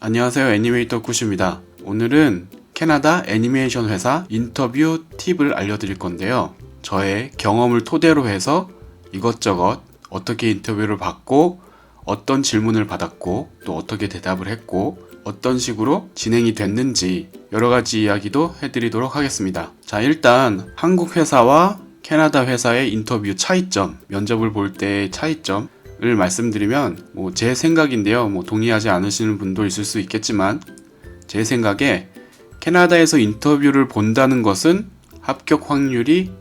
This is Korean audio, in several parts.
안녕하세요, 애니메이터 굿입니다. 오늘은 캐나다 애니메이션 회사 인터뷰 팁을 알려드릴 건데요. 저의 경험을 토대로 해서 이것저것 어떻게 인터뷰를 받고 어떤 질문을 받았고 또 어떻게 대답을 했고 어떤 식으로 진행이 됐는지 여러가지 이야기도 해드리도록 하겠습니다. 자, 일단 한국 회사와 캐나다 회사의 인터뷰 차이점, 면접을 볼 때의 차이점 을 말씀드리면 제 생각인데요. 동의하지 않으시는 분도 있을 수 있겠지만 제 생각에 캐나다에서 인터뷰를 본다는 것은 합격 확률이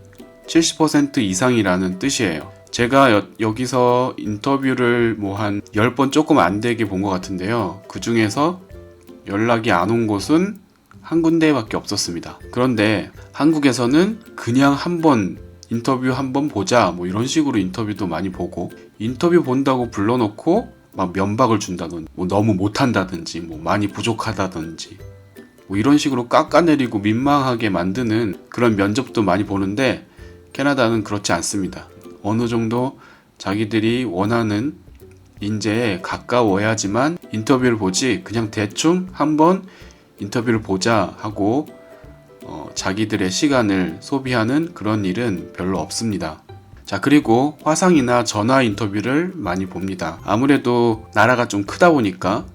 70% 이상이라는 뜻이에요. 제가 여기서 인터뷰를 한 10번 조금 안 되게 본 것 같은데요. 그 중에서 연락이 안 온 곳은 한 군데밖에 없었습니다. 그런데 한국에서는 그냥 인터뷰 한번 보자 이런 식으로 인터뷰도 많이 보고, 인터뷰 본다고 불러놓고 막 면박을 준다든지 너무 못한다든지 많이 부족하다든지 이런 식으로 깎아내리고 민망하게 만드는 그런 면접도 많이 보는데, 캐나다는 그렇지 않습니다. 어느 정도 자기들이 원하는 인재에 가까워야지만 인터뷰를 보지, 그냥 대충 한번 인터뷰를 보자 하고 자기들의 시간을 소비하는 그런 일은 별로 없습니다. 자, 그리고 화상이나 전화 인터뷰를 많이 봅니다. 아무래도 나라가 좀 크다 보니까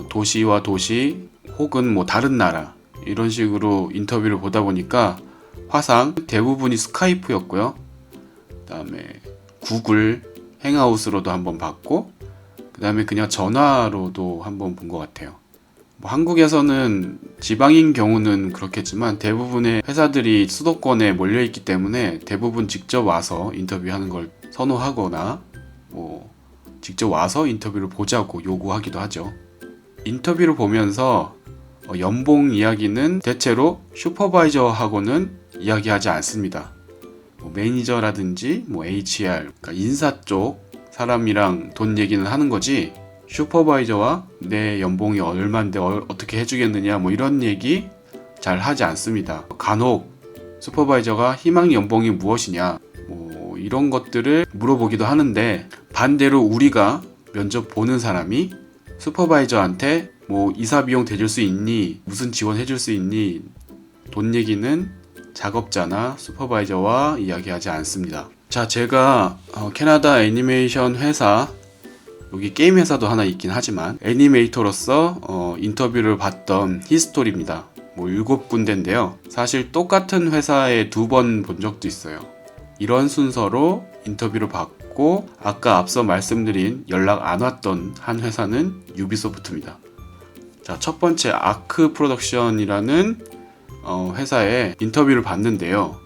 도시와 도시 혹은 다른 나라 이런 식으로 인터뷰를 보다 보니까 화상 대부분이 스카이프였고요. 그 다음에 구글 행아웃으로도 한번 봤고, 그 다음에 그냥 전화로도 한번 본 것 같아요. 한국에서는 지방인 경우는 그렇겠지만 대부분의 회사들이 수도권에 몰려있기 때문에 대부분 직접 와서 인터뷰하는 걸 선호하거나 직접 와서 인터뷰를 보자고 요구하기도 하죠. 인터뷰를 보면서 연봉 이야기는 대체로 슈퍼바이저하고는 이야기하지 않습니다. 매니저라든지 HR, 그러니까 인사 쪽 사람이랑 돈 얘기는 하는 거지, 슈퍼바이저와 내 연봉이 얼만데 어떻게 해주겠느냐 이런 얘기 잘 하지 않습니다. 간혹 슈퍼바이저가 희망 연봉이 무엇이냐 이런 것들을 물어보기도 하는데, 반대로 우리가 면접 보는 사람이 슈퍼바이저한테 이사 비용 대줄 수 있니? 무슨 지원 해줄 수 있니? 돈 얘기는 작업자나 슈퍼바이저와 이야기하지 않습니다. 자, 제가 캐나다 애니메이션 회사, 여기 게임 회사도 하나 있긴 하지만 애니메이터로서 인터뷰를 봤던 히스토리입니다. 7군데인데요. 사실 똑같은 회사에 2번 본 적도 있어요. 이런 순서로 인터뷰를 받고, 아까 앞서 말씀드린 연락 안 왔던 한 회사는 유비소프트입니다. 자, 첫 번째 아크 프로덕션이라는 회사에 인터뷰를 봤는데요.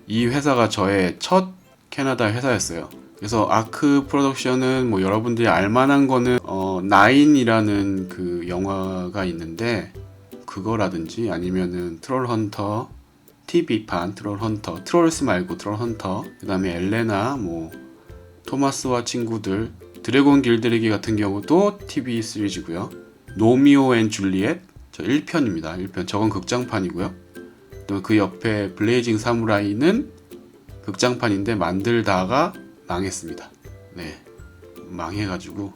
이 회사가 저의 첫 캐나다 회사였어요. 그래서 아크 프로덕션은 여러분들이 알만한 거는 나인이라는 그 영화가 있는데 그거라든지, 아니면은 트롤헌터 TV판 트롤헌터, 트롤스 말고 트롤헌터, 그 다음에 엘레나, 토마스와 친구들, 드래곤 길들이기 같은 경우도 TV 시리즈고요. 로미오 앤 줄리엣, 저 1편입니다. 1편. 저건 극장판이고요. 또 그 옆에 블레이징 사무라이는 극장판인데 만들다가 망했습니다. 네, 망해가지고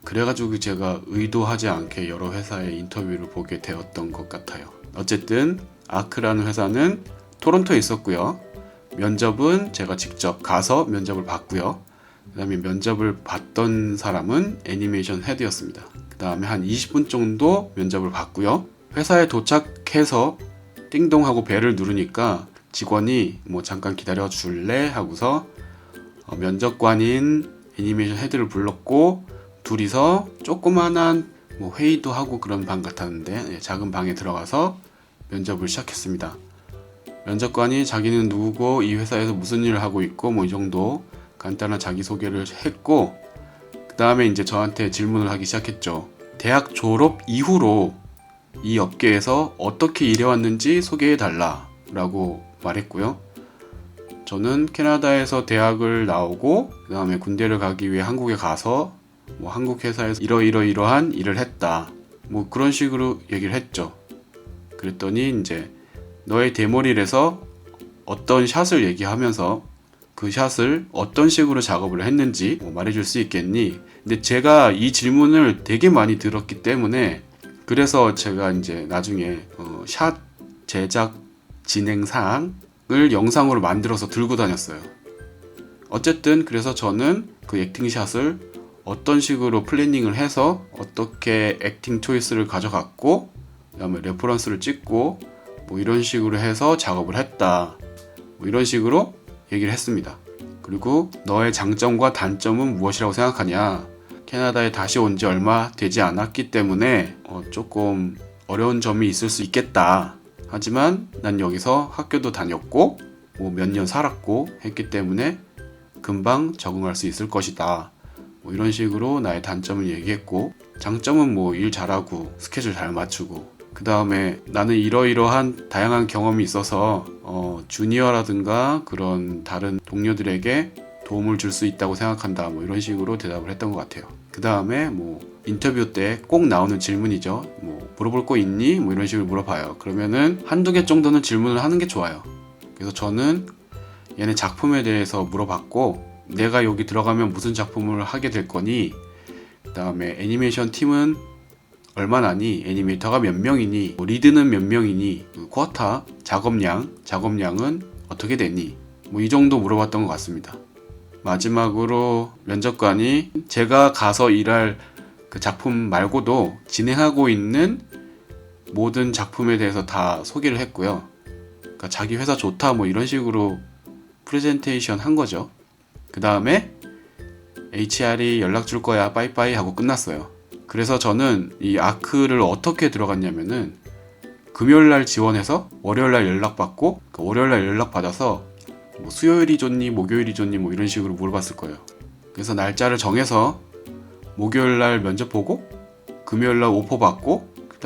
그래가지고 제가 의도하지 않게 여러 회사의 인터뷰를 보게 되었던 것 같아요. 어쨌든 아크라는 회사는 토론토에 있었고요. 면접은 제가 직접 가서 면접을 봤고요. 그 다음에 면접을 봤던 사람은 애니메이션 헤드였습니다. 그 다음에 한 20분 정도 면접을 봤고요. 회사에 도착해서 띵동하고 벨을 누르니까 직원이 잠깐 기다려 줄래? 하고서 면접관인 애니메이션 헤드를 불렀고, 둘이서 조그만한 회의도 하고 그런 방 같았는데 작은 방에 들어가서 면접을 시작했습니다. 면접관이 자기는 누구고 이 회사에서 무슨 일을 하고 있고 이 정도 간단한 자기소개를 했고, 그 다음에 이제 저한테 질문을 하기 시작했죠. 대학 졸업 이후로 이 업계에서 어떻게 일해왔는지 소개해달라 라고 말했고요. 저는 캐나다에서 대학을 나오고 그 다음에 군대를 가기 위해 한국에 가서 한국 회사에서 이러이러한 일을 했다 그런 식으로 얘기를 했죠. 그랬더니 이제 너의 대머리에서 어떤 샷을 얘기하면서 그 그 샷을 어떤 식으로 작업을 했는지 말해줄 수 있겠니? 근데 제가 이 질문을 되게 많이 들었기 때문에 그래서 제가 이제 나중에 샷 제작 진행 사항을 영상으로 만들어서 들고 다녔어요. 어쨌든 그래서 저는 그 액팅샷을 어떤 식으로 플래닝을 해서 어떻게 액팅 초이스를 가져갔고 그 다음에 레퍼런스를 찍고 뭐 이런 식으로 해서 작업을 했다, 뭐 이런 식으로 얘기를 했습니다. 그리고 너의 장점과 단점은 무엇이라고 생각하냐? 캐나다에 다시 온 지 얼마 되지 않았기 때문에 조금 어려운 점이 있을 수 있겠다. 하지만 난 여기서 학교도 다녔고 뭐 몇 년 살았고 했기 때문에 금방 적응할 수 있을 것이다. 뭐 이런 식으로 나의 단점을 얘기했고, 장점은 뭐 일 잘하고 스케줄 잘 맞추고, 그 다음에 나는 이러이러한 다양한 경험이 있어서 주니어라든가 그런 다른 동료들에게 도움을 줄 수 있다고 생각한다. 뭐 이런 식으로 대답을 했던 것 같아요. 그 다음에 뭐 인터뷰 때 꼭 나오는 질문이죠. 뭐 물어볼 거 있니? 뭐 이런 식으로 물어봐요. 그러면은 한두 개 정도는 질문을 하는 게 좋아요. 그래서 저는 얘네 작품에 대해서 물어봤고, 내가 여기 들어가면 무슨 작품을 하게 될 거니? 그 다음에 애니메이션 팀은 얼마나니? 애니메이터가 몇 명이니? 뭐 리드는 몇 명이니? 그 쿼터, 작업량은 어떻게 되니? 뭐 이 정도 물어봤던 것 같습니다. 마지막으로 면접관이 제가 가서 일할 그 작품 말고도 진행하고 있는 모든 작품에 대해서 다 소개를 했고요. 그러니까 자기 회사 좋다 뭐 이런 식으로 프레젠테이션 한 거죠. 그 다음에 HR이 연락 줄 거야 빠이빠이 하고 끝났어요. 그래서 저는 이 아크를 어떻게 들어갔냐면은 금요일날 지원해서 월요일날 연락받고, 그 월요일날 연락받아서 뭐 수요일이 좋니 목요일이 좋니 뭐 이런 식으로 물어봤을 거예요. 그래서 날짜를 정해서 목요일날 면접 보고 금요일날 오퍼 받고 그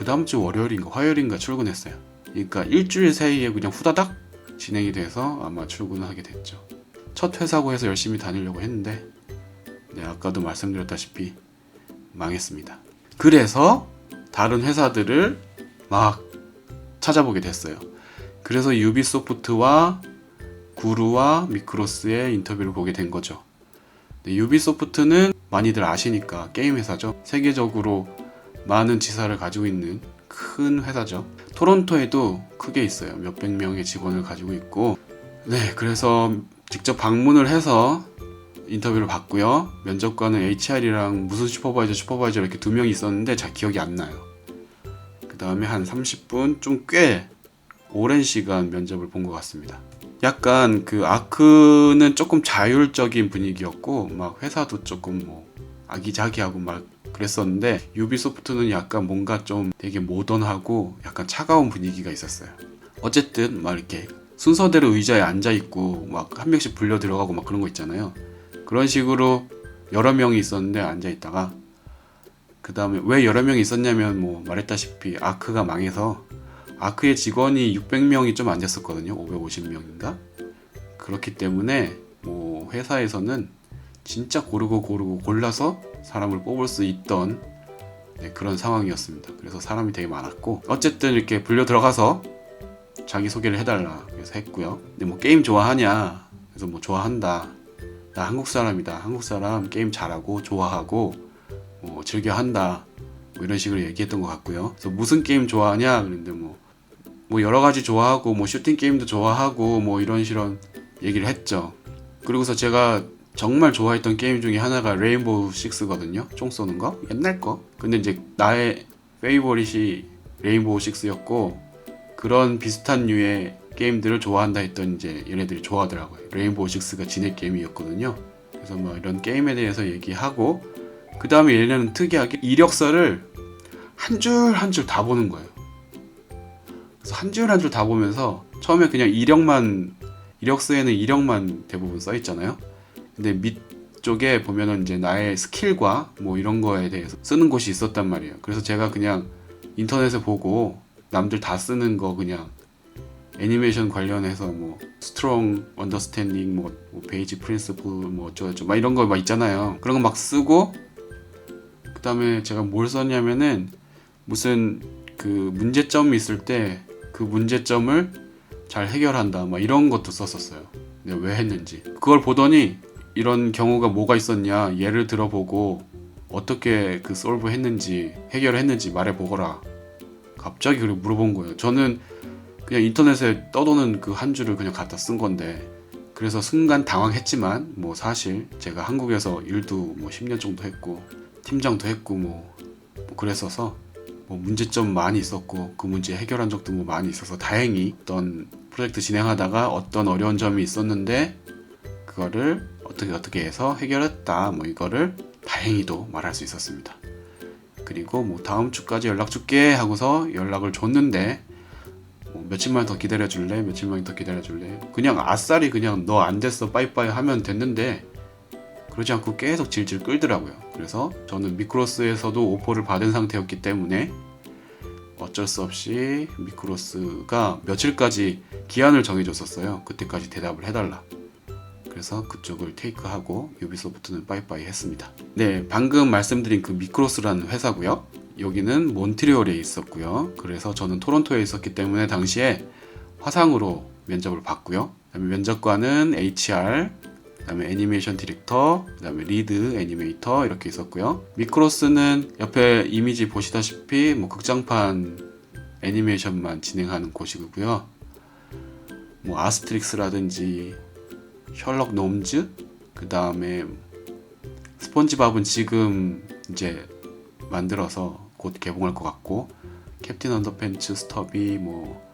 다음 주 월요일인가 화요일인가 출근했어요. 그러니까 일주일 사이에 그냥 후다닥 진행이 돼서 아마 출근을 하게 됐죠. 첫 회사고 해서 열심히 다니려고 했는데 아까도 말씀드렸다시피 망했습니다. 그래서 다른 회사들을 막 찾아보게 됐어요. 그래서 유비소프트와 구루와 미크로스의 인터뷰를 보게 된 거죠. 유비소프트는 많이들 아시니까 게임 회사죠. 세계적으로 많은 지사를 가지고 있는 큰 회사죠. 토론토에도 크게 있어요. 몇백 명의 직원을 가지고 있고, 네, 그래서 직접 방문을 해서 인터뷰를 받고요. 면접관은 HR이랑 무슨 슈퍼바이저 이렇게 두 명이 있었는데 잘 기억이 안 나요. 그 다음에 한 30분, 좀 꽤 오랜 시간 면접을 본 것 같습니다. 약간 그 아크는 조금 자율적인 분위기였고 막 회사도 조금 뭐 아기자기하고 막 그랬었는데, 유비소프트는 약간 뭔가 좀 되게 모던하고 약간 차가운 분위기가 있었어요. 어쨌든 막 이렇게 순서대로 의자에 앉아있고 막 한 명씩 불려 들어가고 막 그런 거 있잖아요. 그런 식으로 여러 명이 있었는데 앉아있다가, 그 다음에 왜 여러 명이 있었냐면 뭐 말했다시피 아크가 망해서 아크의 직원이 600명이 좀 앉았었거든요. 550명인가? 그렇기 때문에 뭐 회사에서는 진짜 고르고 골라서 사람을 뽑을 수 있던 그런 상황이었습니다. 그래서 사람이 되게 많았고, 어쨌든 이렇게 불려 들어가서 자기소개를 해달라 그래서 했고요. 근데 뭐 게임 좋아하냐? 그래서 뭐 좋아한다. 나 한국 사람이다. 한국 사람 게임 잘하고 좋아하고 뭐 즐겨 한다. 뭐 이런 식으로 얘기했던 것 같고요. 그래서 무슨 게임 좋아하냐? 그런데 뭐 여러 가지 좋아하고 뭐 슈팅 게임도 좋아하고 뭐 이런 식으로 얘기를 했죠. 그리고서 제가 정말 좋아했던 게임 중에 하나가 레인보우 식스거든요. 총 쏘는 거 옛날 거. 근데 이제 나의 페이보릿이 레인보우 식스였고, 그런 비슷한 류의 게임들을 좋아한다 했던 이제 얘네들이 좋아하더라고요. 레인보우 식스가 진액 게임이었거든요. 그래서 뭐 이런 게임에 대해서 얘기하고, 그 다음에 얘네는 특이하게 이력서를 한 줄 한 줄 다 보는 거예요. 그래서 한 줄 한 줄 다 보면서 처음에 그냥 이력서에는 이력만 대부분 써 있잖아요. 근데 밑쪽에 보면은 이제 나의 스킬과 뭐 이런 거에 대해서 쓰는 곳이 있었단 말이에요. 그래서 제가 그냥 인터넷에 보고 남들 다 쓰는 거 그냥 애니메이션 관련해서 뭐 스트롱 언더스탠딩 뭐 베이지 프린시플 뭐 어쩌고저쩌고 막 이런 거 막 있잖아요. 그런 거 막 쓰고, 그 다음에 제가 뭘 썼냐면은 무슨 그 문제점이 있을 때 그 문제점을 잘 해결한다 막 이런 것도 썼었어요. 내가 왜 했는지. 그걸 보더니 이런 경우가 뭐가 있었냐 예를 들어보고 어떻게 그 솔브 했는지 해결했는지 말해보거라. 갑자기 그렇게 물어본 거예요. 저는 그냥 인터넷에 떠도는 그 한 줄을 그냥 갖다 쓴 건데, 그래서 순간 당황했지만 뭐 사실 제가 한국에서 일도 뭐 10년 정도 했고 팀장도 했고 뭐 그랬어서 뭐 문제점 많이 있었고 그 문제 해결한 적도 뭐 많이 있어서 다행히 어떤 프로젝트 진행하다가 어떤 어려운 점이 있었는데 그거를 어떻게 해서 해결했다, 뭐 이거를 다행히도 말할 수 있었습니다. 그리고 뭐 다음 주까지 연락 줄게 하고서 연락을 줬는데 뭐 며칠만 더 기다려줄래? 며칠만 더 기다려줄래? 그냥 아싸리 그냥 너 안 됐어 빠이빠이 하면 됐는데 그러지 않고 계속 질질 끌더라고요. 그래서 저는 미크로스에서도 오퍼를 받은 상태였기 때문에 어쩔 수 없이 미크로스가 며칠까지 기한을 정해줬었어요. 그때까지 대답을 해달라. 그래서 그쪽을 테이크하고 유비소프트는 빠이빠이 했습니다. 네, 방금 말씀드린 그 미크로스라는 회사고요. 여기는 몬트리올에 있었고요. 그래서 저는 토론토에 있었기 때문에 당시에 화상으로 면접을 봤고요. 그다음에 면접관은 HR, 그다음에 애니메이션 디렉터, 그다음에 리드 애니메이터 이렇게 있었고요. 미크로스는 옆에 이미지 보시다시피 뭐 극장판 애니메이션만 진행하는 곳이고요. 뭐 아스트릭스라든지 셜록 놈즈, 그다음에 스폰지밥은 지금 이제 만들어서 곧 개봉할 것 같고, 캡틴 언더팬츠, 스터비, 뭐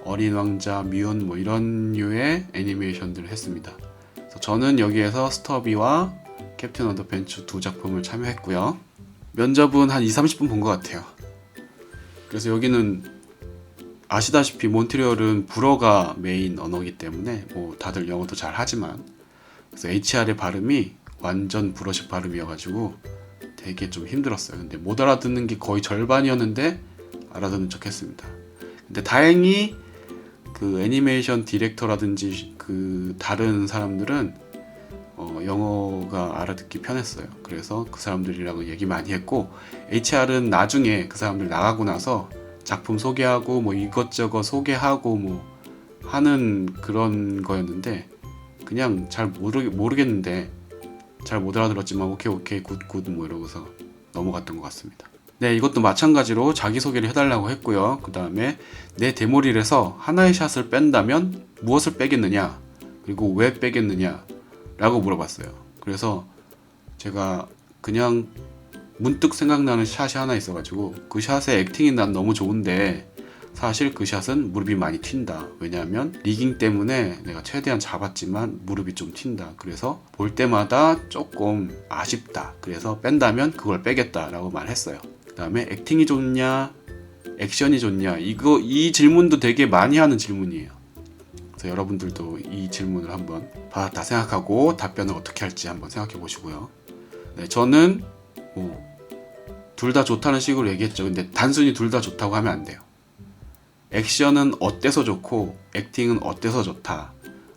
어린 왕자, 뮤온 뭐 이런 류의 애니메이션들을 했습니다. 그래서 저는 여기에서 스터비와 캡틴 언더팬츠 두 작품을 참여했고요. 면접은 한 2-30분 본 것 같아요. 그래서 여기는 아시다시피 몬트리올은 불어가 메인 언어이기 때문에 뭐 다들 영어도 잘 하지만, 그래서 HR의 발음이 완전 불어식 발음이어가지고 되게 좀 힘들었어요. 근데 못 알아듣는 게 거의 절반이었는데 알아듣는 척 했습니다. 근데 다행히 그 애니메이션 디렉터라든지 그 다른 사람들은 영어가 알아듣기 편했어요. 그래서 그 사람들이랑 얘기 많이 했고, HR은 나중에 그 사람들 나가고 나서 작품 소개하고 뭐 이것저것 소개하고 뭐 하는 그런 거였는데, 그냥 잘 모르겠는데 잘 못 알아들었지만 오케이 굿 뭐 이러고서 넘어갔던 것 같습니다. 네, 이것도 마찬가지로 자기소개를 해달라고 했고요. 그 다음에 내 데모릴에서 하나의 샷을 뺀다면 무엇을 빼겠느냐, 그리고 왜 빼겠느냐 라고 물어봤어요. 그래서 제가 그냥 문득 생각나는 샷이 하나 있어가지고, 그 샷의 액팅이 난 너무 좋은데 사실 그 샷은 무릎이 많이 튄다. 왜냐하면 리깅 때문에 내가 최대한 잡았지만 무릎이 좀 튄다. 그래서 볼 때마다 조금 아쉽다. 그래서 뺀다면 그걸 빼겠다 라고 말했어요. 그 다음에 액팅이 좋냐 액션이 좋냐, 이 질문도 되게 많이 하는 질문이에요. 그래서 여러분들도 이 질문을 한번 받았다 생각하고 답변을 어떻게 할지 한번 생각해 보시고요. 네, 저는 둘 다 좋다는 식으로 얘기했죠. 근데 단순히 둘 다 좋다고 하면 안 돼요. 액션은 어때서 좋고 액팅은 어때서 좋다.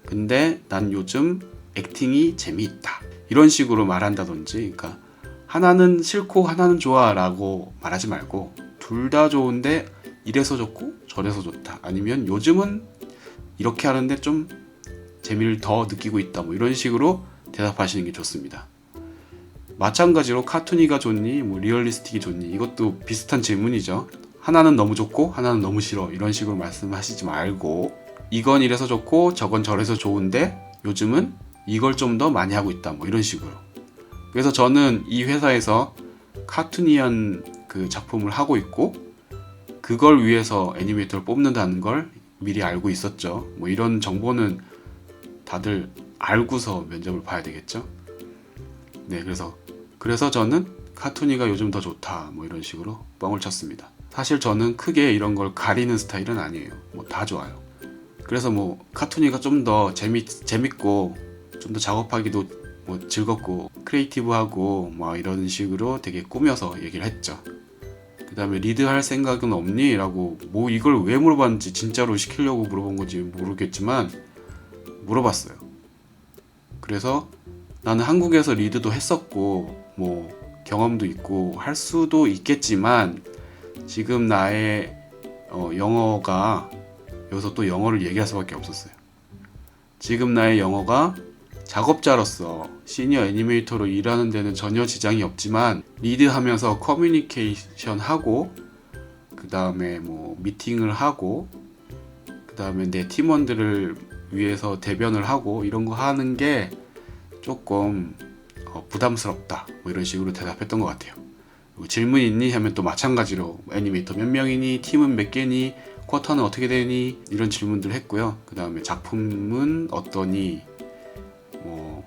근데 난 요즘 액팅이 재미있다. 이런 식으로 말한다든지, 그러니까 하나는 싫고 하나는 좋아 라고 말하지 말고 둘 다 좋은데 이래서 좋고 저래서 좋다. 아니면 요즘은 이렇게 하는데 좀 재미를 더 느끼고 있다. 뭐 이런 식으로 대답하시는 게 좋습니다. 마찬가지로 카툰이가 좋니, 뭐 리얼리스틱이 좋니, 이것도 비슷한 질문이죠. 하나는 너무 좋고 하나는 너무 싫어, 이런 식으로 말씀하시지 말고 이건 이래서 좋고 저건 저래서 좋은데 요즘은 이걸 좀 더 많이 하고 있다, 뭐 이런 식으로. 그래서 저는 이 회사에서 카툰이한 그 작품을 하고 있고 그걸 위해서 애니메이터를 뽑는다는 걸 미리 알고 있었죠. 뭐 이런 정보는 다들 알고서 면접을 봐야 되겠죠. 네, 그래서 저는 카툰이가 요즘 더 좋다, 뭐 이런 식으로 뻥을 쳤습니다. 사실 저는 크게 이런 걸 가리는 스타일은 아니에요. 뭐 다 좋아요. 그래서 뭐 카툰이가 좀 더 재밌고 좀 더 작업하기도 뭐 즐겁고 크리에이티브하고 뭐 이런 식으로 되게 꾸며서 얘기를 했죠. 그 다음에 리드할 생각은 없니? 라고, 뭐 이걸 왜 물어봤는지 진짜로 시키려고 물어본 건지 모르겠지만 물어봤어요. 그래서 나는 한국에서 리드도 했었고 뭐 경험도 있고 할 수도 있겠지만 지금 나의 영어가, 여기서 또 영어를 얘기할 수밖에 없었어요. 지금 나의 영어가 작업자로서 시니어 애니메이터로 일하는 데는 전혀 지장이 없지만 리드하면서 커뮤니케이션 하고 그 다음에 뭐 미팅을 하고 그 다음에 내 팀원들을 위해서 대변을 하고 이런 거 하는 게 조금 부담스럽다 뭐 이런 식으로 대답했던 것 같아요. 그리고 질문 있니? 하면 또 마찬가지로 애니메이터 몇 명이니? 팀은 몇 개니? 쿼터는 어떻게 되니? 이런 질문들 했고요. 그 다음에 작품은 어떠니? 뭐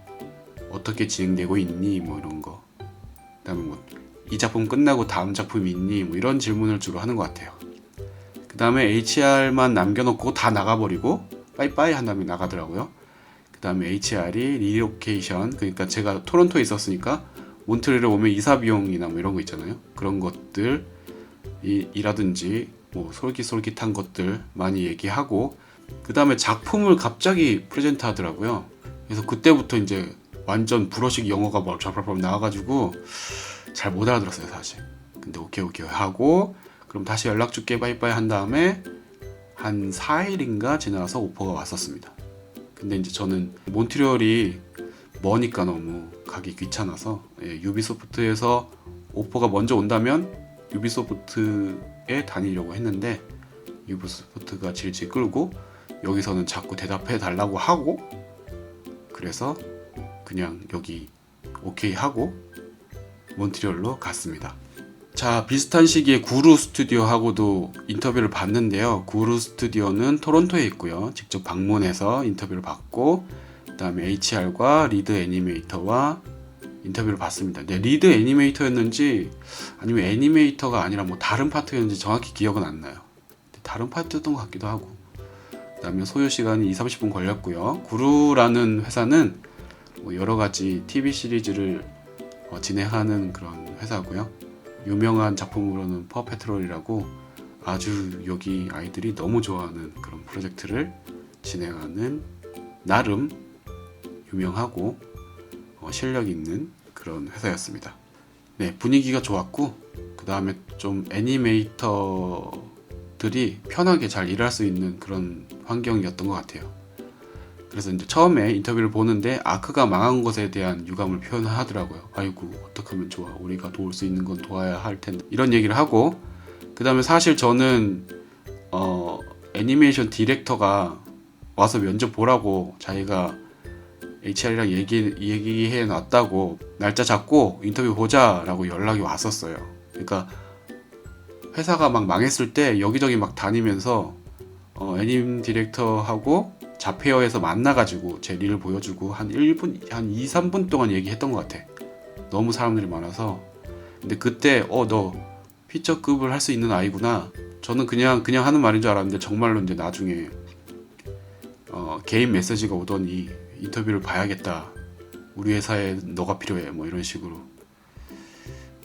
어떻게 진행되고 있니? 뭐 이런 거. 그 다음에 뭐 이 작품 끝나고 다음 작품이 있니? 뭐 이런 질문을 주로 하는 것 같아요. 그 다음에 HR만 남겨놓고 다 나가버리고 빠이빠이 한 다음에 나가더라고요. 그 다음에 HR이 리로케이션, 그러니까 제가 토론토에 있었으니까 몬트리올에 오면 이사 비용이나 뭐 이런 거 있잖아요. 그런 것들 이라든지 뭐 솔깃솔깃한 것들 많이 얘기하고 그 다음에 작품을 갑자기 프레젠트 하더라고요. 그래서 그때부터 이제 완전 불어식 영어가 막 잡잡잡 나와가지고 잘 못 알아들었어요 사실. 근데 오케이 하고 그럼 다시 연락 줄게 빠이빠이 한 다음에 한 4일인가 지나서 오퍼가 왔었습니다. 근데 이제 저는 몬트리올이 머니까 너무 가기 귀찮아서 유비소프트에서 오퍼가 먼저 온다면 유비소프트에 다니려고 했는데 유비소프트가 질질 끌고 여기서는 자꾸 대답해 달라고 하고 그래서 그냥 여기 오케이 하고 몬트리올로 갔습니다. 자, 비슷한 시기에 구루 스튜디오하고도 인터뷰를 봤는데요. 구루 스튜디오는 토론토에 있고요. 직접 방문해서 인터뷰를 받고 그 다음에 HR과 리드 애니메이터와 인터뷰를 받습니다. 네, 리드 애니메이터였는지 아니면 애니메이터가 아니라 뭐 다른 파트였는지 정확히 기억은 안 나요. 다른 파트였던 것 같기도 하고 그 다음에 소요 시간이 20-30분 걸렸고요. 구루라는 회사는 뭐 여러 가지 TV 시리즈를 진행하는 그런 회사고요. 유명한 작품으로는 퍼페트롤이라고 아주 여기 아이들이 너무 좋아하는 그런 프로젝트를 진행하는 나름 유명하고 실력 있는 그런 회사였습니다. 네, 분위기가 좋았고 그 다음에 좀 애니메이터들이 편하게 잘 일할 수 있는 그런 환경이었던 것 같아요. 그래서 이제 처음에 인터뷰를 보는데 아크가 망한 것에 대한 유감을 표현하더라고요. 아이고 어떻게 하면 좋아, 우리가 도울 수 있는 건 도와야 할 텐데 이런 얘기를 하고 그 다음에 사실 저는 애니메이션 디렉터가 와서 면접 보라고 자기가 HR이랑 얘기해 놨다고 날짜 잡고 인터뷰 보자 라고 연락이 왔었어요. 그러니까 회사가 막 망했을 때 여기저기 막 다니면서 애님 디렉터하고 자페어에서 만나가지고 제 릴을 보여주고 한 2-3분 동안 얘기했던 것 같아. 너무 사람들이 많아서. 근데 그때 너 피처급을 할 수 있는 아이구나. 저는 그냥 하는 말인 줄 알았는데 정말로 이제 나중에 개인 메시지가 오더니 인터뷰를 봐야겠다. 우리 회사에 너가 필요해. 뭐 이런 식으로.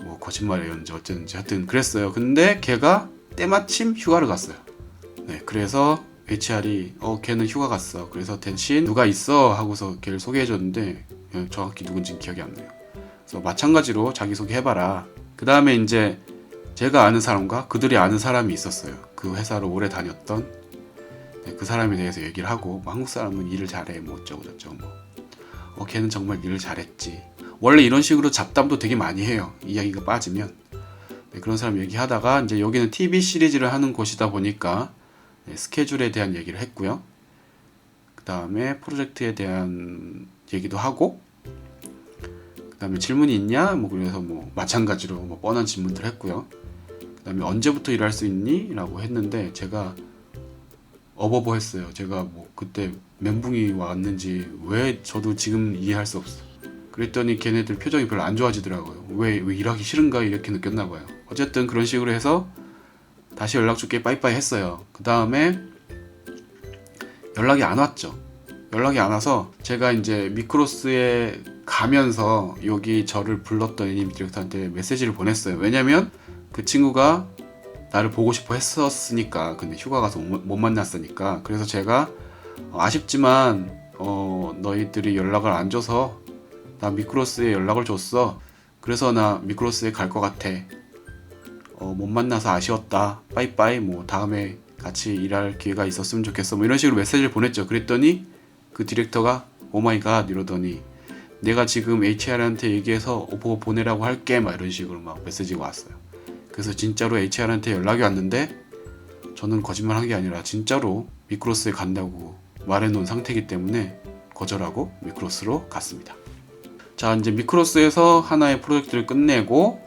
뭐 거짓말이었는지 어쨌는지 하여튼 그랬어요. 근데 걔가 때마침 휴가를 갔어요. 네, 그래서 HR이 걔는 휴가 갔어. 그래서 대신 누가 있어 하고서 걔를 소개해줬는데 정확히 누군지는 기억이 안 나요. 그래서 마찬가지로 자기소개 해봐라. 그 다음에 이제 제가 아는 사람과 그들이 아는 사람이 있었어요. 그 회사를 오래 다녔던 그 사람에 대해서 얘기를 하고 뭐 한국 사람은 일을 잘해 뭐 어쩌고 저쩌고 뭐 걔는 정말 일을 잘했지. 원래 이런 식으로 잡담도 되게 많이 해요. 이야기가 빠지면. 네, 그런 사람 얘기하다가 이제 여기는 TV 시리즈를 하는 곳이다 보니까 스케줄에 대한 얘기를 했고요. 그 다음에 프로젝트에 대한 얘기도 하고 그 다음에 질문이 있냐? 뭐 그래서 뭐 마찬가지로 뭐 뻔한 질문들 했고요. 그 다음에 언제부터 일할 수 있니? 라고 했는데 제가 어버버 했어요. 제가 뭐 그때 멘붕이 왔는지 왜 저도 지금 이해할 수 없어. 그랬더니 걔네들 표정이 별로 안 좋아지더라고요. 왜 일하기 싫은가 이렇게 느꼈나 봐요. 어쨌든 그런 식으로 해서 다시 연락 줄게 빠이빠이 했어요. 그 다음에 연락이 안 왔죠. 연락이 안 와서 제가 이제 미크로스에 가면서 여기 저를 불렀던 애니메 디렉터한테 메시지를 보냈어요. 왜냐면 그 친구가 나를 보고 싶어 했었으니까. 근데 휴가 가서 못 만났으니까. 그래서 제가 아쉽지만 너희들이 연락을 안 줘서 나 미크로스에 연락을 줬어. 그래서 나 미크로스에 갈 것 같아. 못 만나서 아쉬웠다. 빠이빠이. 뭐 다음에 같이 일할 기회가 있었으면 좋겠어. 뭐 이런 식으로 메시지를 보냈죠. 그랬더니 그 디렉터가 오마이갓 이러더니 내가 지금 HR한테 얘기해서 오퍼 보내라고 할게 막 이런 식으로 막 메시지가 왔어요. 그래서 진짜로 HR한테 연락이 왔는데 저는 거짓말한 게 아니라 진짜로 미크로스에 간다고 말해놓은 상태이기 때문에 거절하고 미크로스로 갔습니다. 자, 이제 미크로스에서 하나의 프로젝트를 끝내고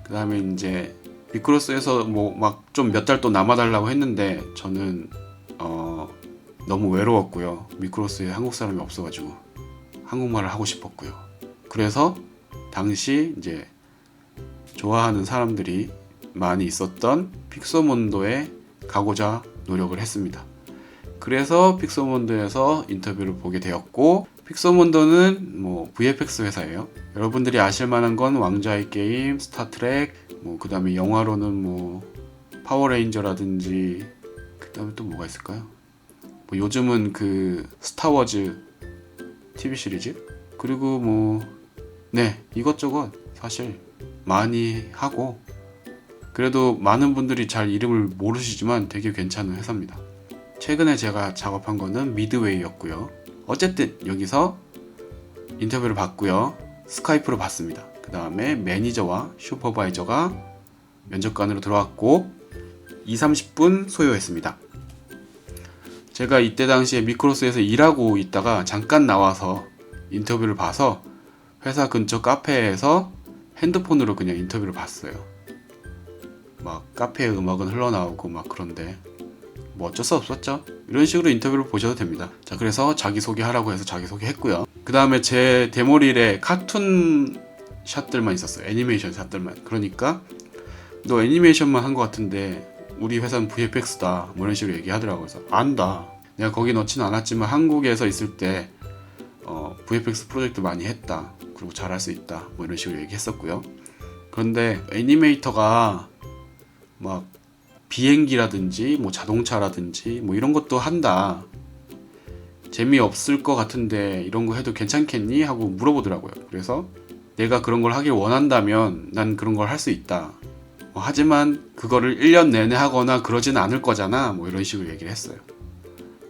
그 다음에 이제 미크로스에서 뭐 막 좀 몇 달 또 남아달라고 했는데 저는 너무 외로웠고요. 미크로스에 한국 사람이 없어가지고 한국말을 하고 싶었고요. 그래서 당시 이제 좋아하는 사람들이 많이 있었던 픽소몬도에 가고자 노력을 했습니다. 그래서 픽소몬도에서 인터뷰를 보게 되었고, 픽소몬도는 뭐 VFX 회사예요. 여러분들이 아실 만한 건 왕좌의 게임, 스타트렉, 뭐 그 다음에 영화로는 뭐 파워레인저라든지 그 다음에 또 뭐가 있을까요? 뭐 요즘은 그 스타워즈 TV 시리즈? 그리고 뭐 네, 이것저것 사실 많이 하고, 그래도 많은 분들이 잘 이름을 모르시지만 되게 괜찮은 회사입니다. 최근에 제가 작업한 거는 미드웨이였고요. 어쨌든 여기서 인터뷰를 받고요. 스카이프로 받습니다. 그 다음에 매니저와 슈퍼바이저가 면접관으로 들어왔고 20-30분 소요했습니다. 제가 이때 당시에 미크로스에서 일하고 있다가 잠깐 나와서 인터뷰를 봐서 회사 근처 카페에서 핸드폰으로 그냥 인터뷰를 봤어요. 막 카페에 음악은 흘러나오고 막 그런데 뭐 어쩔 수 없었죠. 이런 식으로 인터뷰를 보셔도 됩니다. 자, 그래서 자기소개하라고 해서 자기소개했고요. 그 다음에 제 데모릴에 카툰 샷들만 있었어요. 애니메이션 샷들만. 그러니까 너 애니메이션만 한 것 같은데 우리 회사는 VFX다 뭐 이런 식으로 얘기하더라고요. 그래서 안다. 내가 거기 넣지는 않았지만 한국에서 있을 때 VFX 프로젝트 많이 했다. 그리고 잘할 수 있다. 뭐 이런 식으로 얘기했었고요. 그런데 애니메이터가 막 비행기라든지 뭐 자동차라든지 뭐 이런 것도 한다. 재미없을 것 같은데 이런 거 해도 괜찮겠니? 하고 물어보더라고요. 그래서 내가 그런 걸 하길 원한다면 난 그런 걸 할 수 있다. 하지만 그거를 1년 내내 하거나 그러진 않을 거잖아. 뭐 이런 식으로 얘기를 했어요.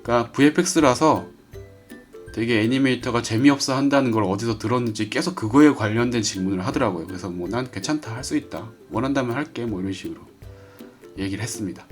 그러니까 VFX라서 되게 애니메이터가 재미없어 한다는 걸 어디서 들었는지 계속 그거에 관련된 질문을 하더라고요. 그래서 뭐 난 괜찮다. 할 수 있다. 원한다면 할게. 뭐 이런 식으로 얘기를 했습니다.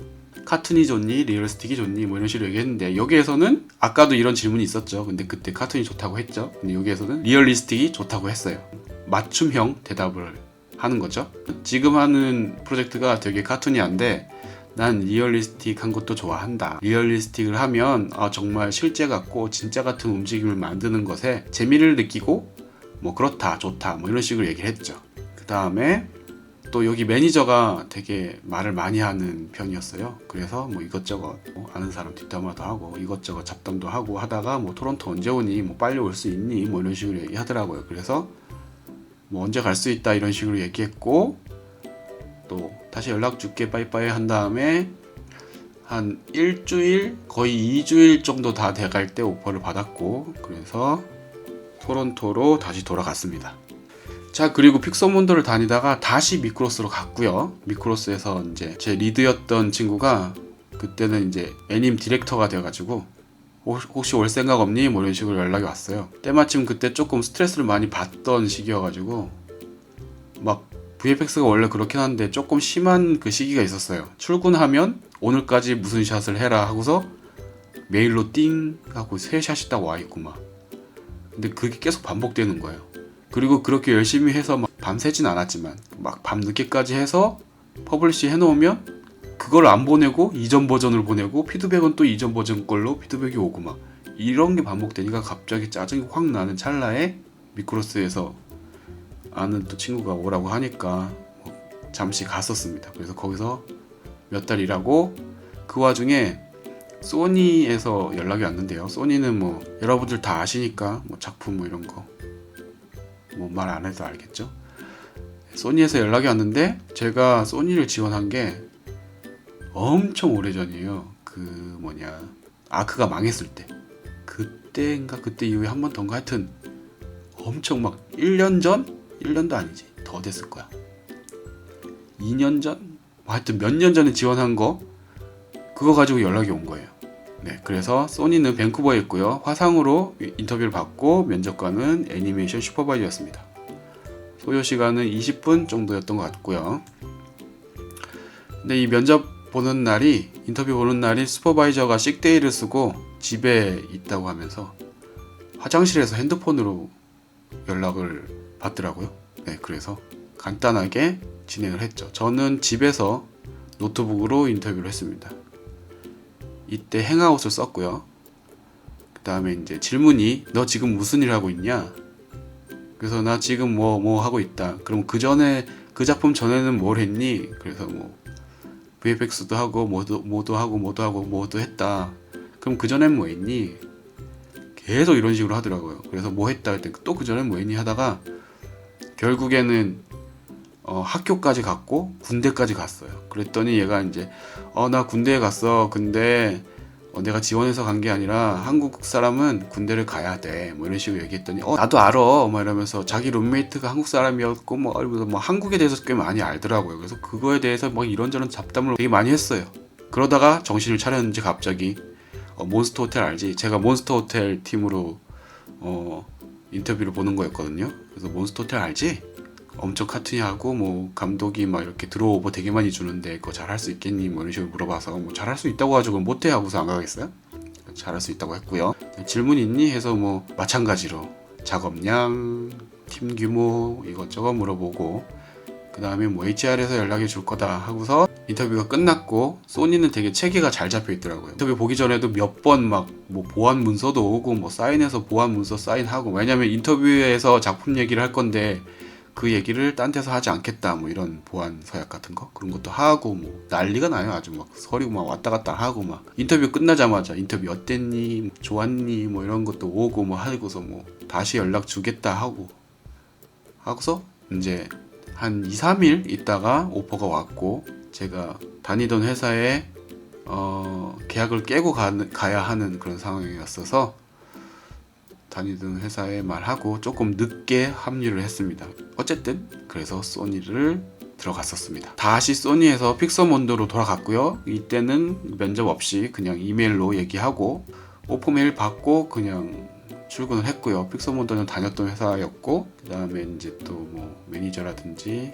카툰이 좋니? 리얼리스틱이 좋니? 뭐 이런 식으로 얘기했는데 여기에서는 아까도 이런 질문이 있었죠. 근데 그때 카툰이 좋다고 했죠. 근데 여기에서는 리얼리스틱이 좋다고 했어요. 맞춤형 대답을 하는 거죠. 지금 하는 프로젝트가 되게 카툰이한데 난 리얼리스틱한 것도 좋아한다. 리얼리스틱을 하면 정말 실제 같고 진짜 같은 움직임을 만드는 것에 재미를 느끼고 뭐 그렇다 좋다 뭐 이런 식으로 얘기를 했죠. 그 다음에 또 여기 매니저가 되게 말을 많이 하는 편이었어요. 그래서 뭐 이것저것 뭐 아는 사람 뒷담화도 하고 이것저것 잡담도 하고 하다가 뭐 토론토 언제 오니? 뭐 빨리 올 수 있니? 뭐 이런 식으로 얘기하더라고요. 그래서 뭐 언제 갈 수 있다 이런 식으로 얘기했고 또 다시 연락 줄게 빠이빠이 한 다음에 한 일주일 거의 2주일 정도 다 돼갈 때 오퍼를 받았고 그래서 토론토로 다시 돌아갔습니다. 자, 그리고 픽소몬도를 다니다가 다시 미크로스로 갔고요. 미크로스에서 이제 제 리드였던 친구가 그때는 이제 애님 디렉터가 돼가지고 혹시 올 생각 없니? 뭐 이런 식으로 연락이 왔어요. 때마침 그때 조금 스트레스를 많이 받던 시기여가지고 막 VFX가 원래 그렇긴 한데 조금 심한 그 시기가 있었어요. 출근하면 오늘까지 무슨 샷을 해라 하고서 메일로 띵 하고 3샷이 딱 와있고 막 근데 그게 계속 반복되는 거예요. 그리고 그렇게 열심히 해서 막 밤새진 않았지만 막 밤늦게까지 해서 퍼블리시 해놓으면 그걸 안 보내고 이전 버전을 보내고 피드백은 또 이전 버전 걸로 피드백이 오고 막 이런 게 반복되니까 갑자기 짜증이 확 나는 찰나에 미크로스에서 아는 또 친구가 오라고 하니까 잠시 갔었습니다. 그래서 거기서 몇 달 일하고 그 와중에 소니에서 연락이 왔는데요. 소니는 뭐 여러분들 다 아시니까 뭐 작품 뭐 이런 거 뭐 말 안 해도 알겠죠. 소니에서 연락이 왔는데 제가 소니를 지원한 게 엄청 오래전이에요. 그 아크가 망했을 때 그때인가 그때 이후에 한 번 더인가 하여튼 엄청 막 1년 전? 1년도 아니지 더 됐을 거야. 2년 전? 하여튼 몇 년 전에 지원한 거 그거 가지고 연락이 온 거예요. 네, 그래서 소니는 밴쿠버에 있고요. 화상으로 인터뷰를 받고 면접관은 애니메이션 슈퍼바이저였습니다. 소요 시간은 20분 정도였던 것 같고요. 근데 이 면접 보는 날이, 인터뷰 보는 날이 슈퍼바이저가 식데이를 쓰고 집에 있다고 하면서 화장실에서 핸드폰으로 연락을 받더라고요. 네, 그래서 간단하게 진행을 했죠. 저는 집에서 노트북으로 인터뷰를 했습니다. 이때 행아웃을 썼고요. 그 다음에 이제 질문이 너 지금 무슨 일 하고 있냐? 그래서 나 지금 뭐 하고 있다. 그럼 그 전에 그 작품 전에는 뭘 했니? 그래서 뭐 VFX도 하고 뭐도 했다. 그럼 그 전엔 뭐 했니? 계속 이런 식으로 하더라고요. 그래서 뭐 했다 할 때 또 그 전엔 뭐 했니 하다가 결국에는 학교까지 갔고 군대까지 갔어요. 그랬더니 얘가 이제 나 군대에 갔어. 근데 내가 지원해서 간 게 아니라 한국 사람은 군대를 가야 돼. 뭐 이런 식으로 얘기했더니 나도 알아. 뭐 이러면서 자기 룸메이트가 한국 사람이었고 뭐 한국에 대해서 꽤 많이 알더라고요. 그래서 그거에 대해서 뭐 이런저런 잡담을 되게 많이 했어요. 그러다가 정신을 차렸는지 갑자기 몬스터 호텔 알지? 제가 몬스터 호텔 팀으로 인터뷰를 보는 거였거든요. 그래서 몬스터 호텔 알지? 엄청 카툰이하고 뭐 감독이 막 이렇게 드로우오버 되게 많이 주는데 그거 잘할 수 있겠니? 뭐 이런 식으로 물어봐서 뭐 잘할 수 있다고 가지고 못해 하고서 안 가겠어요? 잘할 수 있다고 했고요. 질문 있니? 해서 뭐 마찬가지로 작업량, 팀 규모 이것저것 물어보고 그 다음에 뭐 HR에서 연락이 줄 거다 하고서 인터뷰가 끝났고 소니는 되게 체계가 잘 잡혀 있더라고요. 인터뷰 보기 전에도 몇 번 막 뭐 보안 문서도 오고 뭐 사인해서 보안 문서 사인하고 왜냐면 인터뷰에서 작품 얘기를 할 건데 그 얘기를 딴 데서 하지 않겠다 뭐 이런 보안 서약 같은 거 그런 것도 하고 뭐 난리가 나요. 아주 막 서류 막 왔다 갔다 하고 막 인터뷰 끝나자마자 인터뷰 어땠니 좋았니 뭐 이런 것도 오고 뭐 하고서 뭐 다시 연락 주겠다 하고서 이제 한 2, 3일 있다가 오퍼가 왔고 제가 다니던 회사에 계약을 깨고 가야 하는 그런 상황이었어서 다니던 회사에 말하고 조금 늦게 합류를 했습니다. 어쨌든 그래서 소니를 들어갔었습니다. 다시 소니에서 픽서몬드로 돌아갔고요. 이때는 면접 없이 그냥 이메일로 얘기하고 오퍼 메일 받고 그냥 출근을 했고요. 픽서몬드는 다녔던 회사였고 그 다음에 이제 또 뭐 매니저라든지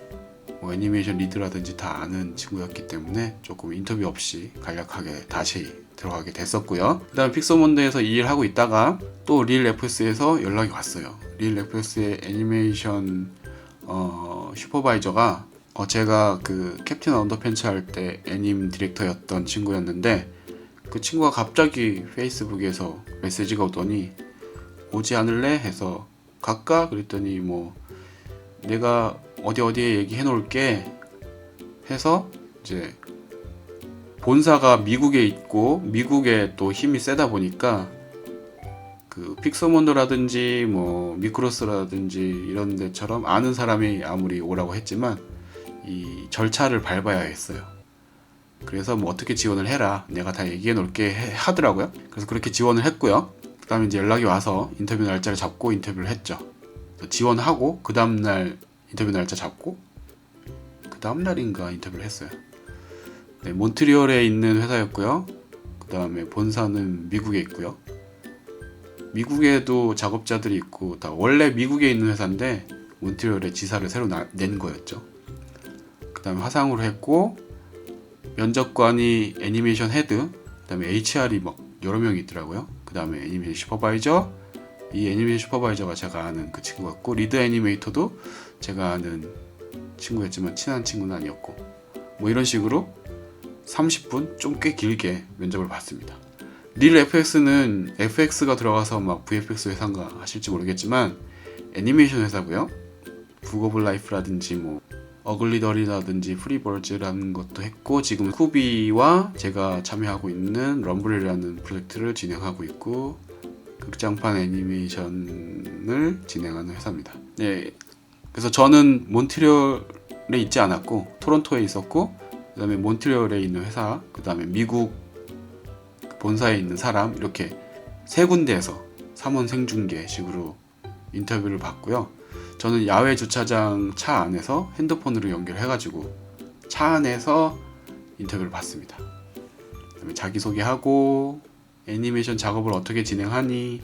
뭐 애니메이션 리드라든지 다 아는 친구였기 때문에 조금 인터뷰 없이 간략하게 다시 들어가게 됐었고요. 그 다음에 픽서몬드에서 이 일을 하고 있다가 또 릴 FS에서 연락이 왔어요. 릴 FS의 애니메이션 슈퍼바이저가 제가 그 캡틴 언더팬츠 할 때 애님 디렉터였던 친구였는데 그 친구가 갑자기 페이스북에서 메시지가 오더니 오지 않을래? 해서 갈까? 그랬더니 뭐 내가 어디에 얘기해 놓을게 해서 이제 본사가 미국에 있고 미국에 또 힘이 세다 보니까 그 픽서몬드라든지 뭐 미크로스라든지 이런 데처럼 아는 사람이 아무리 오라고 했지만 이 절차를 밟아야 했어요. 그래서 뭐 어떻게 지원을 해라 내가 다 얘기해 놓을게 하더라고요. 그래서 그렇게 지원을 했고요. 그 다음에 이제 연락이 와서 인터뷰 날짜를 잡고 인터뷰를 했죠. 지원하고 그 다음날 인터뷰 날짜 잡고 그 다음날인가 인터뷰를 했어요. 네, 몬트리올에 있는 회사였고요. 그 다음에 본사는 미국에 있고요. 미국에도 작업자들이 있고 다 원래 미국에 있는 회사인데 몬트리올에 지사를 새로 낸 거였죠. 그 다음에 화상으로 했고 면접관이 애니메이션 헤드 그 다음에 HR이 막 여러 명이 있더라고요. 그 다음에 애니메이션 슈퍼바이저 이 애니메이션 슈퍼바이저가 제가 아는 그 친구였고 리드 애니메이터도 제가 아는 친구였지만 친한 친구는 아니었고 뭐 이런 식으로 30분 좀 꽤 길게 면접을 봤습니다. 릴 FX는 FX가 들어가서 막 VFX 회사인가 하실지 모르겠지만 애니메이션 회사고요. 북 오브 라이프라든지 뭐 어글리더리라든지 프리버즈라는 것도 했고 지금 쿠비와 제가 참여하고 있는 럼블이라는 프로젝트를 진행하고 있고 극장판 애니메이션을 진행하는 회사입니다. 네, 그래서 저는 몬트리올에 있지 않았고 토론토에 있었고 그 다음에 몬트리올에 있는 회사 그 다음에 미국 본사에 있는 사람 이렇게 세 군데에서 삼원 생중계식으로 인터뷰를 받고요. 저는 야외 주차장 차 안에서 핸드폰으로 연결해가지고 차 안에서 인터뷰를 받습니다. 그다음에 자기소개하고 애니메이션 작업을 어떻게 진행하니?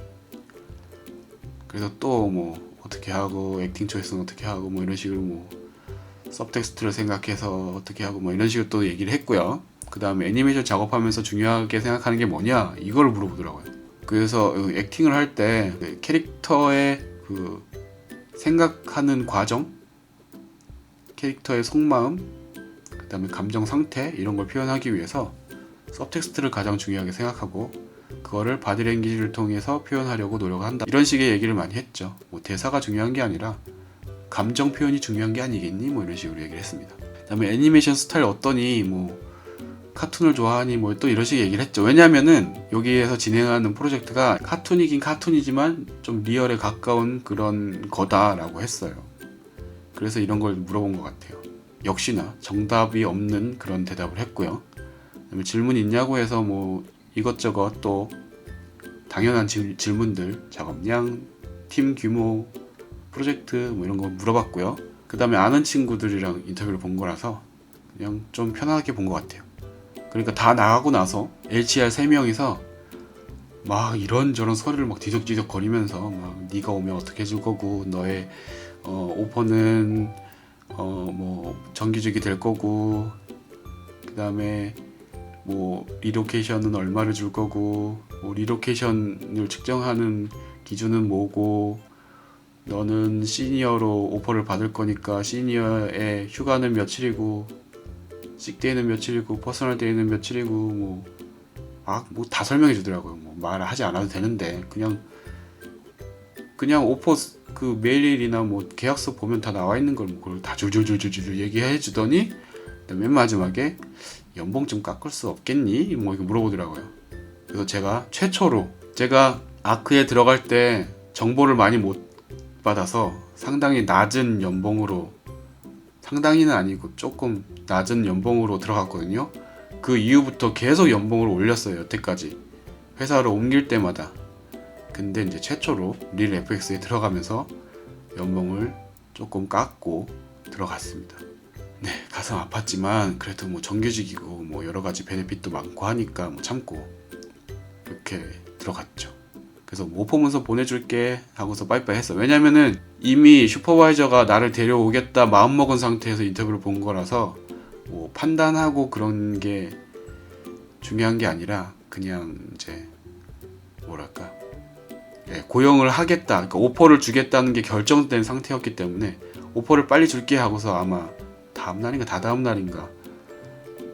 그래서 또 뭐 어떻게 하고 액팅 초이스는 어떻게 하고 뭐 이런 식으로 뭐 서브텍스트를 생각해서 어떻게 하고 뭐 이런 식으로 또 얘기를 했고요. 그 다음에 애니메이션 작업하면서 중요하게 생각하는 게 뭐냐? 이걸 물어보더라고요. 그래서 액팅을 할 때 캐릭터의 그 생각하는 과정, 캐릭터의 속마음, 그 다음에 감정 상태 이런 걸 표현하기 위해서 서브텍스트를 가장 중요하게 생각하고 그거를 바디랭귀지를 통해서 표현하려고 노력한다. 이런 식의 얘기를 많이 했죠. 뭐 대사가 중요한 게 아니라 감정 표현이 중요한 게 아니겠니? 뭐 이런 식으로 얘기를 했습니다. 그 다음에 애니메이션 스타일 어떠니? 뭐 카툰을 좋아하니? 뭐 또 이런 식의 얘기를 했죠. 왜냐면은 여기에서 진행하는 프로젝트가 카툰이긴 카툰이지만 좀 리얼에 가까운 그런 거다라고 했어요. 그래서 이런 걸 물어본 것 같아요. 역시나 정답이 없는 그런 대답을 했고요. 그다음에 질문 있냐고 해서 뭐 이것저것 또 당연한 질문들, 작업량, 팀 규모, 프로젝트 뭐 이런 거 물어봤고요. 그 다음에 아는 친구들이랑 인터뷰를 본 거라서 그냥 좀 편하게 본 것 같아요. 그러니까 다 나가고 나서 LCR 3명이서 막 이런저런 서류를 막 뒤적뒤적 거리면서 막 네가 오면 어떻게 해줄 거고 너의 오퍼는 뭐 정규직이 될 거고 그 다음에 뭐 리로케이션은 얼마를 줄 거고 뭐 리로케이션을 측정하는 기준은 뭐고 너는 시니어로 오퍼를 받을 거니까 시니어의 휴가는 며칠이고 식데이는 며칠이고 퍼스널 데이는 며칠이고 뭐 다 설명해 주더라고요. 뭐 말을 하지 않아도 되는데 그냥 오퍼 그 메일이나 뭐 계약서 보면 다 나와 있는 걸 뭐 그걸 다 줄줄줄줄줄 얘기해 주더니 맨 마지막에 연봉 좀 깎을 수 없겠니? 뭐 이거 물어보더라고요. 그래서 제가 아크에 들어갈 때 정보를 많이 못 받아서 상당히 낮은 연봉으로 상당히는 아니고 조금 낮은 연봉으로 들어갔거든요. 그 이후부터 계속 연봉을 올렸어요. 여태까지 회사를 옮길 때마다. 근데 이제 최초로 릴 FX에 들어가면서 연봉을 조금 깎고 들어갔습니다. 네, 가슴 아팠지만 그래도 뭐 정규직이고 뭐 여러 가지 베네핏도 많고 하니까 뭐 참고 이렇게 들어갔죠. 그래서 오퍼 문서 보내줄게 하고서 빠이빠이 했어. 왜냐면은 이미 슈퍼바이저가 나를 데려오겠다 마음먹은 상태에서 인터뷰를 본 거라서 뭐 판단하고 그런 게 중요한 게 아니라 그냥 이제 뭐랄까 고용을 하겠다, 그러니까 오퍼를 주겠다는 게 결정된 상태였기 때문에 오퍼를 빨리 줄게 하고서 아마 다음 날인가 다다음 날인가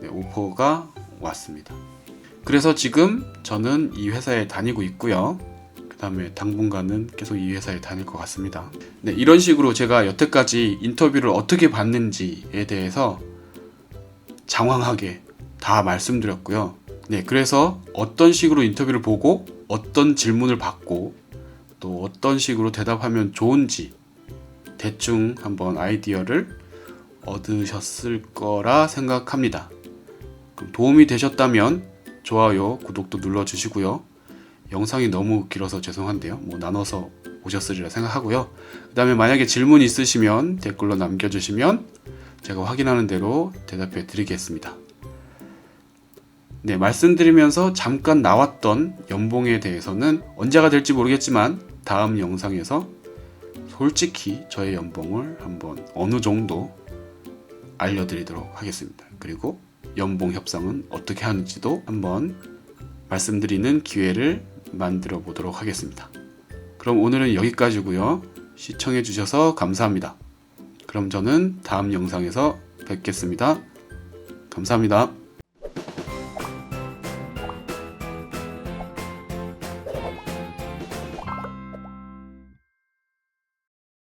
오퍼가 왔습니다. 그래서 지금 저는 이 회사에 다니고 있고요. 그 다음에 당분간은 계속 이 회사에 다닐 것 같습니다. 네, 이런 식으로 제가 여태까지 인터뷰를 어떻게 받는지에 대해서 장황하게 다 말씀드렸고요. 네, 그래서 어떤 식으로 인터뷰를 보고 어떤 질문을 받고 또 어떤 식으로 대답하면 좋은지 대충 한번 아이디어를 얻으셨을 거라 생각합니다. 그럼 도움이 되셨다면 좋아요, 구독도 눌러주시고요. 영상이 너무 길어서 죄송한데요. 뭐 나눠서 보셨으리라 생각하고요. 그 다음에 만약에 질문 있으시면 댓글로 남겨주시면 제가 확인하는 대로 대답해 드리겠습니다. 네, 말씀드리면서 잠깐 나왔던 연봉에 대해서는 언제가 될지 모르겠지만 다음 영상에서 솔직히 저의 연봉을 한번 어느 정도 알려드리도록 하겠습니다. 그리고 연봉 협상은 어떻게 하는지도 한번 말씀드리는 기회를 만들어 보도록 하겠습니다. 그럼 오늘은 여기까지고요. 시청해 주셔서 감사합니다. 그럼 저는 다음 영상에서 뵙겠습니다. 감사합니다.